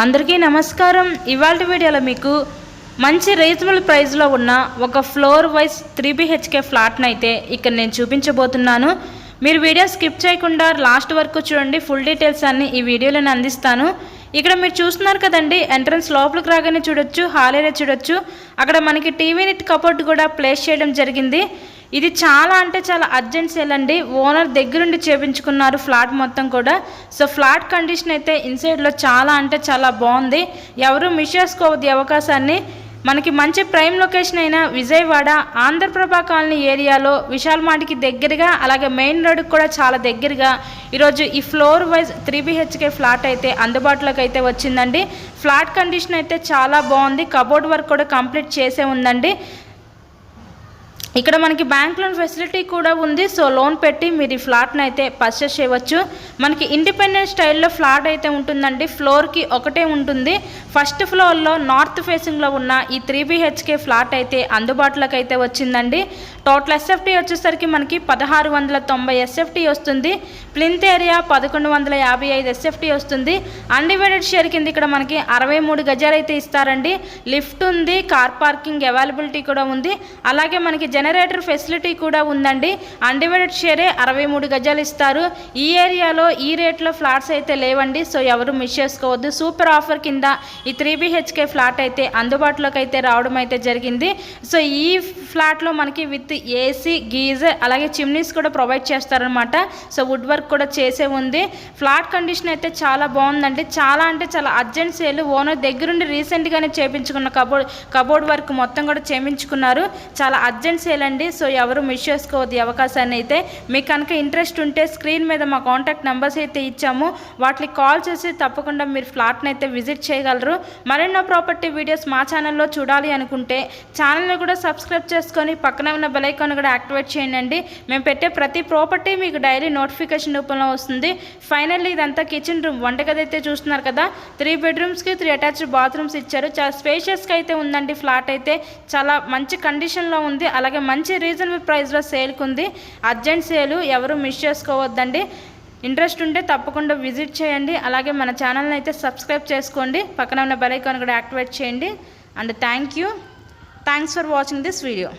అందరికీ నమస్కారం। ఇవాల్టి వీడియోలో మీకు మంచి రీజనబుల్ ప్రైస్లో ఉన్న ఒక ఫ్లోర్ వైజ్ 3 BHK ఫ్లాట్ని అయితే ఇక్కడ నేను చూపించబోతున్నాను। మీరు వీడియో స్కిప్ చేయకుండా లాస్ట్ వరకు చూడండి। ఫుల్ డీటెయిల్స్ అన్ని ఈ వీడియోలో నేను అందిస్తాను। ఇక్కడ మీరు చూస్తున్నారు కదండి, ఎంట్రన్స్ లోపలికి రాగానే చూడొచ్చు, హాల్ ఏరియా చూడొచ్చు। అక్కడ మనకి టీవీ నెట్ కబోర్డ్ కూడా ప్లేస్ చేయడం జరిగింది। ఇది చాలా అంటే చాలా అర్జెంట్ సేల్ అండి। ఓనర్ దగ్గరుండి చేపించుకున్నారు ఫ్లాట్ మొత్తం కూడా। సో ఫ్లాట్ కండిషన్ అయితే ఇన్సైడ్లో చాలా అంటే చాలా బాగుంది। ఎవరు మిస్ చేసుకోవద్దు అవకాశాన్ని। మనకి మంచి ప్రైమ్ లొకేషన్ అయిన విజయవాడ ఆంధ్రప్రభ కాలనీ ఏరియాలో విశాల్ మార్ట్కి దగ్గరగా, అలాగే మెయిన్ రోడ్కి కూడా చాలా దగ్గరగా ఈరోజు ఈ ఫ్లోర్ వైజ్ 3 BHK ఫ్లాట్ అయితే అందుబాటులోకి అయితే వచ్చిందండి। ఫ్లాట్ కండిషన్ అయితే చాలా బాగుంది, కబోర్డ్ వర్క్ కూడా కంప్లీట్ చేసే ఉందండి। ఇక్కడ మనకి బ్యాంక్ లోన్ ఫెసిలిటీ కూడా ఉంది। సో లోన్ పెట్టి మీరు ఈ ఫ్లాట్ని అయితే పర్చేస్ చేయవచ్చు। మనకి ఇండిపెండెంట్ స్టైల్లో ఫ్లాట్ అయితే ఉంటుందండి। ఫ్లోర్కి ఒకటే ఉంటుంది। ఫస్ట్ ఫ్లోర్లో నార్త్ ఫేసింగ్లో ఉన్న ఈ 3 BHK ఫ్లాట్ అయితే అందుబాటులోకి అయితే వచ్చిందండి। టోటల్ SFT వచ్చేసరికి మనకి 1690 SFT వస్తుంది। ప్లింత్ ఏరియా 1155 SFT వస్తుంది। అన్డివైడెడ్ షేర్ కింద ఇక్కడ మనకి 63 గజాలు అయితే ఇస్తారండి। లిఫ్ట్ ఉంది, కార్ పార్కింగ్ అవైలబిలిటీ కూడా ఉంది, అలాగే మనకి జనరేటర్ ఫెసిలిటీ కూడా ఉందండి। అన్డివైడెడ్ షేరే 63 గజాలు ఇస్తారు। ఈ ఏరియాలో ఈ రేట్లో ఫ్లాట్స్ అయితే లేవండి। సో ఎవరు మిస్ చేసుకోవద్దు। సూపర్ ఆఫర్ కింద ఈ 3 BHK ఫ్లాట్ అయితే అందుబాటులోకి అయితే రావడం అయితే జరిగింది। సో ఈ ఫ్లాట్లో మనకి విత్ ఏసీ, గీజర్, అలాగే చిమ్నీస్ కూడా ప్రొవైడ్ చేస్తారనమాట। సో వుడ్ వర్క్ కూడా చేసే ఉంది। ఫ్లాట్ కండిషన్ అయితే చాలా బాగుందండి। చాలా అంటే చాలా అర్జెంట్ సేల్। ఓనర్ దగ్గరుండి రీసెంట్గానే చేయించుకున్న కబోర్డ్ వర్క్ మొత్తం కూడా చేయించుకున్నారు। చాలా అర్జెంట్ సేల్ అండి। సో ఎవరు మిస్ చేసుకోవద్దు అవకాశాన్ని అయితే। మీకు కనుక ఇంట్రెస్ట్ ఉంటే స్క్రీన్ మీద మా కాంటాక్ట్ నెంబర్స్ అయితే ఇచ్చాము, వాటికి కాల్ చేసి తప్పకుండా మీరు ఫ్లాట్ని అయితే విజిట్ చేయగలరు। మరెన్నో ప్రాపర్టీ వీడియోస్ మా ఛానల్లో చూడాలి అనుకుంటే ఛానల్ని కూడా సబ్స్క్రైబ్ చేసుకొని పక్కన ఉన్న బెల్ ఐకాన్ కూడా యాక్టివేట్ చేయండి। మేము పెట్టే ప్రతి ప్రాపర్టీ మీకు డైలీ నోటిఫికేషన్ రూపంలో వస్తుంది। ఫైనల్లీ ఇదంతా కిచెన్ రూమ్, వంటగది అయితే చూస్తున్నారు కదా। 3 బెడ్రూమ్స్కి 3 అటాచ్డ్ బాత్రూమ్స్ ఇచ్చారు। చాలా స్పేషియస్గా అయితే ఉందండి। ఫ్లాట్ అయితే చాలా మంచి కండిషన్లో ఉంది, అలాగే మంచి రీజనబుల్ ప్రైస్లో సేల్కి ఉంది। అర్జెంట్ సేలు, ఎవరు మిస్ చేసుకోవద్దండి। ఇంట్రెస్ట్ ఉంటే తప్పకుండా విజిట్ చేయండి, అలాగే మన ఛానల్ని అయితే సబ్స్క్రైబ్ చేసుకోండి, పక్కన ఉన్న బెల్ ఐకాన్ కూడా యాక్టివేట్ చేయండి। And thanks for watching this video.